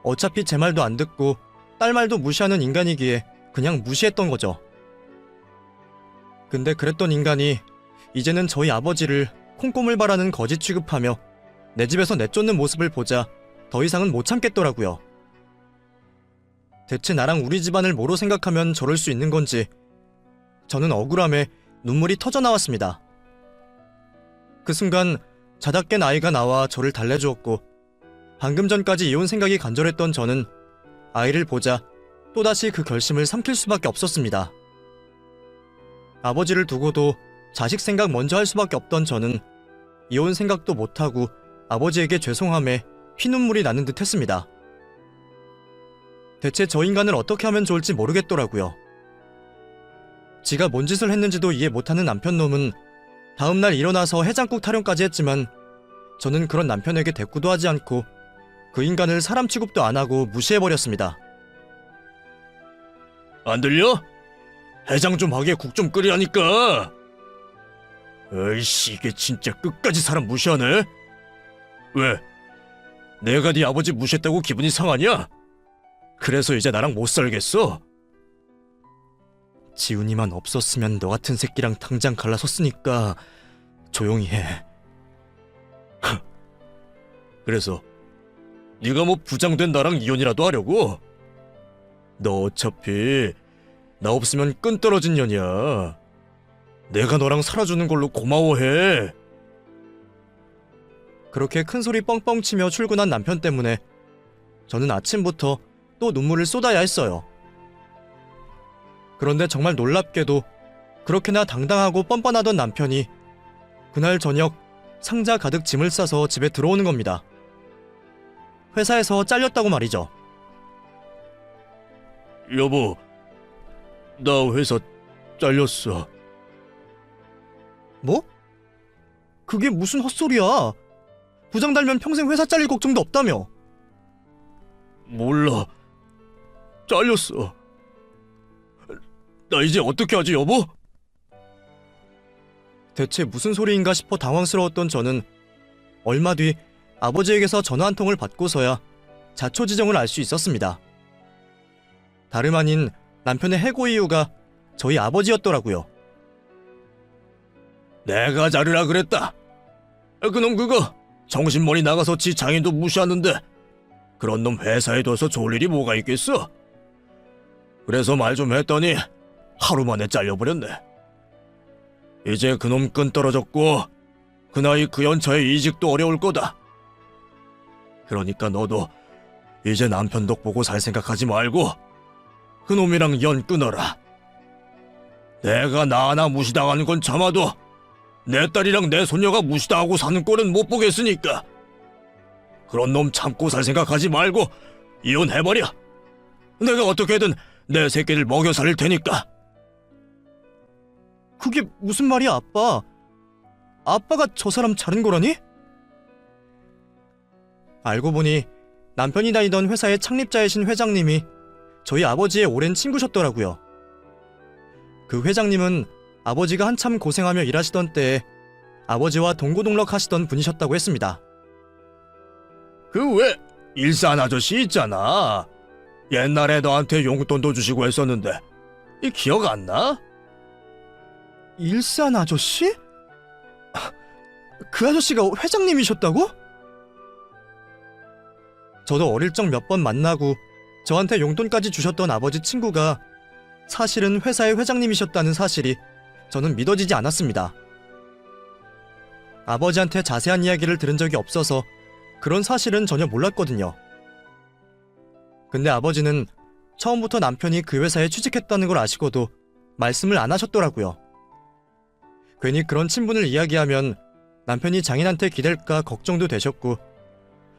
어차피 제 말도 안 듣고 딸 말도 무시하는 인간이기에 그냥 무시했던 거죠. 근데 그랬던 인간이 이제는 저희 아버지를 콩고물 바라는 거지 취급하며 내 집에서 내쫓는 모습을 보자 더 이상은 못 참겠더라고요. 대체 나랑 우리 집안을 뭐로 생각하면 저럴 수 있는 건지 저는 억울함에 눈물이 터져 나왔습니다. 그 순간 자다 깬 아이가 나와 저를 달래주었고 방금 전까지 이혼 생각이 간절했던 저는 아이를 보자 또다시 그 결심을 삼킬 수밖에 없었습니다. 아버지를 두고도 자식 생각 먼저 할 수밖에 없던 저는 이혼 생각도 못하고 아버지에게 죄송함에 피눈물이 나는 듯 했습니다. 대체 저 인간을 어떻게 하면 좋을지 모르겠더라고요. 지가 뭔 짓을 했는지도 이해 못하는 남편놈은 다음날 일어나서 해장국 타령까지 했지만 저는 그런 남편에게 대꾸도 하지 않고 그 인간을 사람 취급도 안 하고 무시해버렸습니다. 안 들려? 해장 좀 하게 국 좀 끓이라니까. 에이씨, 이게 진짜 끝까지 사람 무시하네. 왜? 내가 네 아버지 무시했다고 기분이 상하냐? 그래서 이제 나랑 못 살겠어? 지훈이만 없었으면 너 같은 새끼랑 당장 갈라섰으니까 조용히 해. 그래서 네가 뭐 부장된 나랑 이혼이라도 하려고? 너 어차피 나 없으면 끈 떨어진 년이야. 내가 너랑 살아주는 걸로 고마워해. 그렇게 큰 소리 뻥뻥 치며 출근한 남편 때문에 저는 아침부터 또 눈물을 쏟아야 했어요. 그런데 정말 놀랍게도 그렇게나 당당하고 뻔뻔하던 남편이 그날 저녁 상자 가득 짐을 싸서 집에 들어오는 겁니다. 회사에서 잘렸다고 말이죠. 여보, 나 회사 잘렸어. 뭐? 그게 무슨 헛소리야. 부장 달면 평생 회사 잘릴 걱정도 없다며. 몰라. 잘렸어. 나 이제 어떻게 하지, 여보? 대체 무슨 소리인가 싶어 당황스러웠던 저는 얼마 뒤 아버지에게서 전화 한 통을 받고서야 자초지정을 알 수 있었습니다. 다름 아닌 남편의 해고 이유가 저희 아버지였더라고요. 내가 자르라 그랬다. 그놈 그거 정신머리 나가서 지 장인도 무시하는데 그런 놈 회사에 둬서 좋을 일이 뭐가 있겠어? 그래서 말 좀 했더니 하루 만에 잘려버렸네. 이제 그놈 끈 떨어졌고 그 나이 그 연차에 이직도 어려울 거다. 그러니까 너도 이제 남편 덕 보고 살 생각하지 말고 그놈이랑 연 끊어라. 내가 나 하나 무시당하는 건 참아도 내 딸이랑 내 손녀가 무시당하고 사는 꼴은 못 보겠으니까 그런 놈 참고 살 생각하지 말고 이혼해버려. 내가 어떻게든 내 새끼를 먹여 살릴 테니까. 그게 무슨 말이야, 아빠? 아빠가 저 사람 자른 거라니? 알고 보니 남편이 다니던 회사의 창립자이신 회장님이 저희 아버지의 오랜 친구셨더라고요. 그 회장님은 아버지가 한참 고생하며 일하시던 때에 아버지와 동고동락 하시던 분이셨다고 했습니다. 그 왜 일산 아저씨 있잖아. 옛날에 너한테 용돈도 주시고 했었는데 이 기억 안 나? 일산 아저씨? 그 아저씨가 회장님이셨다고? 저도 어릴 적 몇 번 만나고 저한테 용돈까지 주셨던 아버지 친구가 사실은 회사의 회장님이셨다는 사실이 저는 믿어지지 않았습니다. 아버지한테 자세한 이야기를 들은 적이 없어서 그런 사실은 전혀 몰랐거든요. 근데 아버지는 처음부터 남편이 그 회사에 취직했다는 걸 아시고도 말씀을 안 하셨더라고요. 괜히 그런 친분을 이야기하면 남편이 장인한테 기댈까 걱정도 되셨고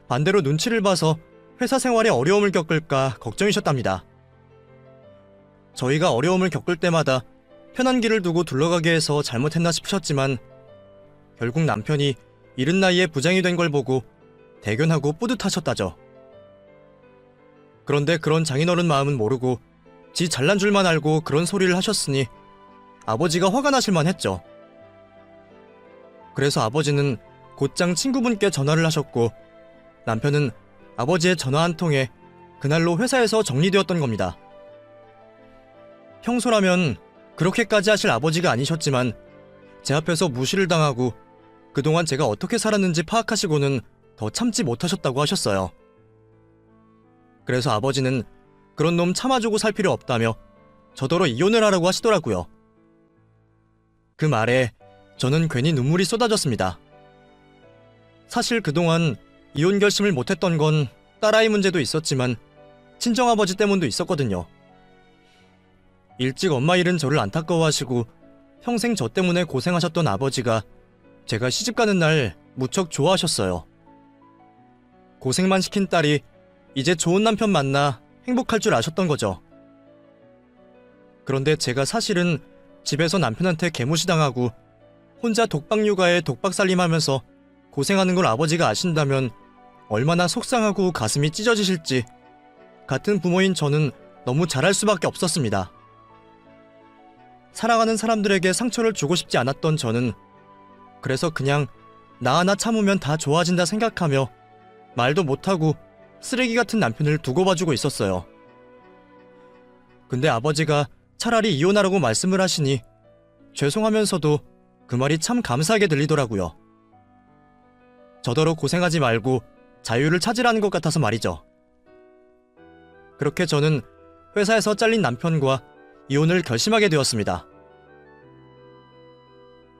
반대로 눈치를 봐서 회사 생활에 어려움을 겪을까 걱정이셨답니다. 저희가 어려움을 겪을 때마다 편한 길을 두고 둘러가게 해서 잘못했나 싶으셨지만 결국 남편이 이른 나이에 부장이 된 걸 보고 대견하고 뿌듯하셨다죠. 그런데 그런 장인어른 마음은 모르고 지 잘난 줄만 알고 그런 소리를 하셨으니 아버지가 화가 나실만 했죠. 그래서 아버지는 곧장 친구분께 전화를 하셨고 남편은 아버지의 전화 한 통에 그날로 회사에서 정리되었던 겁니다. 평소라면 그렇게까지 하실 아버지가 아니셨지만 제 앞에서 무시를 당하고 그동안 제가 어떻게 살았는지 파악하시고는 더 참지 못하셨다고 하셨어요. 그래서 아버지는 그런 놈 참아주고 살 필요 없다며 저더러 이혼을 하라고 하시더라고요. 그 말에 저는 괜히 눈물이 쏟아졌습니다. 사실 그동안 이혼 결심을 못했던 건 딸아이 문제도 있었지만 친정아버지 때문도 있었거든요. 일찍 엄마 잃은 저를 안타까워하시고 평생 저 때문에 고생하셨던 아버지가 제가 시집가는 날 무척 좋아하셨어요. 고생만 시킨 딸이 이제 좋은 남편 만나 행복할 줄 아셨던 거죠. 그런데 제가 사실은 집에서 남편한테 개무시당하고 혼자 독박 육아에 독박 살림하면서 고생하는 걸 아버지가 아신다면 얼마나 속상하고 가슴이 찢어지실지 같은 부모인 저는 너무 잘할 수밖에 없었습니다. 사랑하는 사람들에게 상처를 주고 싶지 않았던 저는 그래서 그냥 나 하나 참으면 다 좋아진다 생각하며 말도 못하고 쓰레기 같은 남편을 두고 봐주고 있었어요. 근데 아버지가 차라리 이혼하라고 말씀을 하시니 죄송하면서도 그 말이 참 감사하게 들리더라고요. 저더러 고생하지 말고 자유를 찾으라는 것 같아서 말이죠. 그렇게 저는 회사에서 잘린 남편과 이혼을 결심하게 되었습니다.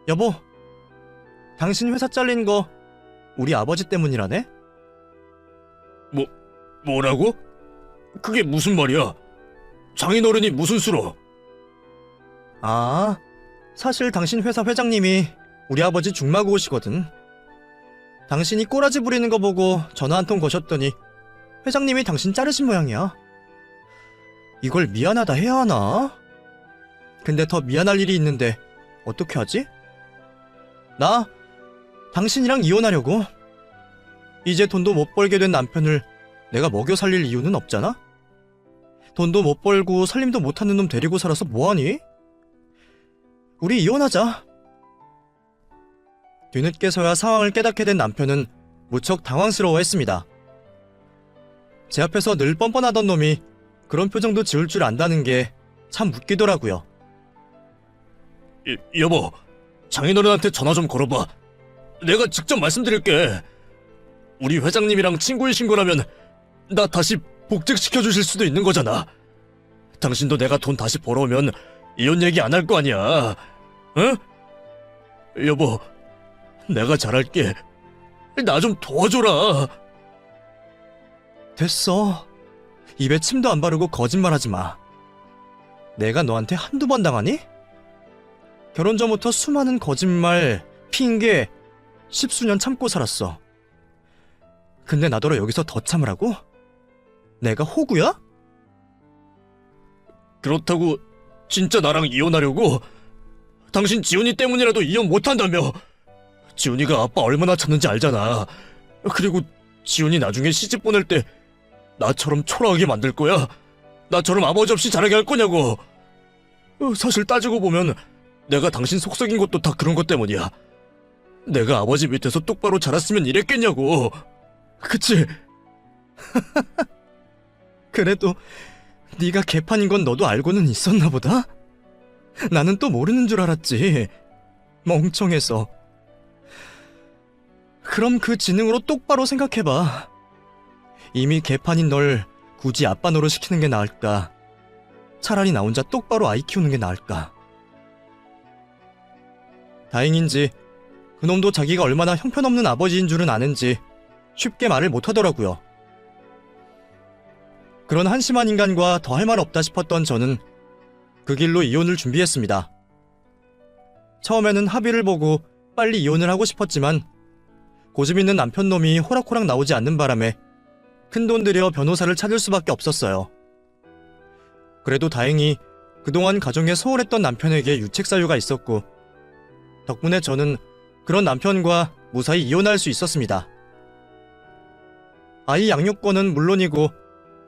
여보, 당신 회사 잘린 거 우리 아버지 때문이라네? 뭐라고? 그게 무슨 말이야? 장인어른이 무슨 수로? 아, 사실 당신 회사 회장님이 우리 아버지 중마고우시거든. 당신이 꼬라지 부리는 거 보고 전화 한 통 거셨더니 회장님이 당신 자르신 모양이야. 이걸 미안하다 해야 하나? 근데 더 미안할 일이 있는데 어떻게 하지? 나 당신이랑 이혼하려고. 이제 돈도 못 벌게 된 남편을 내가 먹여 살릴 이유는 없잖아? 돈도 못 벌고 살림도 못하는 놈 데리고 살아서 뭐하니? 우리 이혼하자. 뒤늦게서야 상황을 깨닫게 된 남편은 무척 당황스러워했습니다. 제 앞에서 늘 뻔뻔하던 놈이 그런 표정도 지을 줄 안다는 게 참 웃기더라고요. 여보, 장인어른한테 전화 좀 걸어봐. 내가 직접 말씀드릴게. 우리 회장님이랑 친구이신 거라면 나 다시 복직시켜 주실 수도 있는 거잖아. 당신도 내가 돈 다시 벌어오면 이혼 얘기 안 할 거 아니야. 응? 여보, 내가 잘할게. 나 좀 도와줘라. 됐어. 입에 침도 안 바르고 거짓말하지 마. 내가 너한테 한두 번 당하니? 결혼 전부터 수많은 거짓말, 핑계, 십수년 참고 살았어. 근데 나더러 여기서 더 참으라고? 내가 호구야? 그렇다고 진짜 나랑 이혼하려고? 당신 지훈이 때문이라도 이혼 못한다며. 지훈이가 아빠 얼마나 찾는지 알잖아. 그리고 지훈이 나중에 시집 보낼 때 나처럼 초라하게 만들 거야? 나처럼 아버지 없이 자라게 할 거냐고. 사실 따지고 보면 내가 당신 속썩인 것도 다 그런 것 때문이야. 내가 아버지 밑에서 똑바로 자랐으면 이랬겠냐고. 그치? 그래도 네가 개판인 건 너도 알고는 있었나 보다? 나는 또 모르는 줄 알았지. 멍청해서. 그럼 그 지능으로 똑바로 생각해봐. 이미 개판인 널 굳이 아빠 노릇 시키는 게 나을까? 차라리 나 혼자 똑바로 아이 키우는 게 나을까? 다행인지 그놈도 자기가 얼마나 형편없는 아버지인 줄은 아는지 쉽게 말을 못하더라고요. 그런 한심한 인간과 더 할 말 없다 싶었던 저는 그 길로 이혼을 준비했습니다. 처음에는 합의를 보고 빨리 이혼을 하고 싶었지만 고집 있는 남편 놈이 호락호락 나오지 않는 바람에 큰돈 들여 변호사를 찾을 수밖에 없었어요. 그래도 다행히 그동안 가정에 소홀했던 남편에게 유책 사유가 있었고 덕분에 저는 그런 남편과 무사히 이혼할 수 있었습니다. 아이 양육권은 물론이고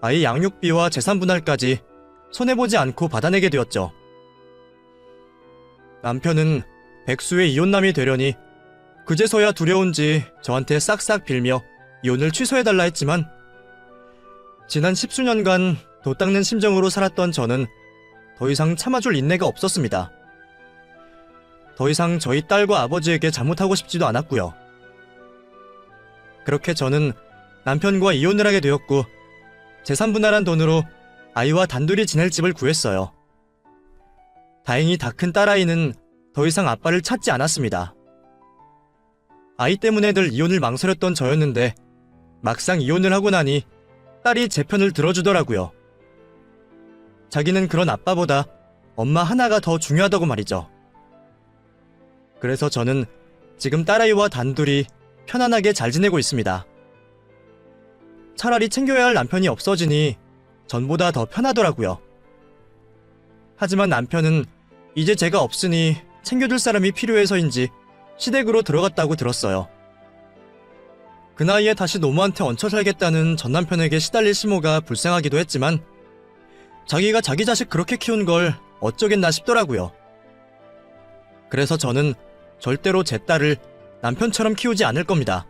아이 양육비와 재산 분할까지 손해보지 않고 받아내게 되었죠. 남편은 백수의 이혼남이 되려니 그제서야 두려운지 저한테 싹싹 빌며 이혼을 취소해달라 했지만 지난 10수년간 도 닦는 심정으로 살았던 저는 더 이상 참아줄 인내가 없었습니다. 더 이상 저희 딸과 아버지에게 잘못하고 싶지도 않았고요. 그렇게 저는 남편과 이혼을 하게 되었고 재산 분할한 돈으로 아이와 단둘이 지낼 집을 구했어요. 다행히 다 큰 딸아이는 더 이상 아빠를 찾지 않았습니다. 아이 때문에 늘 이혼을 망설였던 저였는데 막상 이혼을 하고 나니 딸이 제 편을 들어주더라고요. 자기는 그런 아빠보다 엄마 하나가 더 중요하다고 말이죠. 그래서 저는 지금 딸아이와 단둘이 편안하게 잘 지내고 있습니다. 차라리 챙겨야 할 남편이 없어지니 전보다 더 편하더라고요. 하지만 남편은 이제 제가 없으니 챙겨줄 사람이 필요해서인지 시댁으로 들어갔다고 들었어요. 그 나이에 다시 노모한테 얹혀 살겠다는 전 남편에게 시달릴 시모가 불쌍하기도 했지만 자기가 자기 자식 그렇게 키운 걸 어쩌겠나 싶더라고요. 그래서 저는 절대로 제 딸을 남편처럼 키우지 않을 겁니다.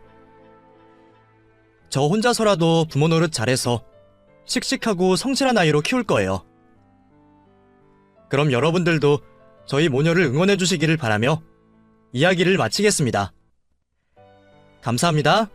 저 혼자서라도 부모 노릇 잘해서 씩씩하고 성실한 아이로 키울 거예요. 그럼 여러분들도 저희 모녀를 응원해 주시기를 바라며 이야기를 마치겠습니다. 감사합니다.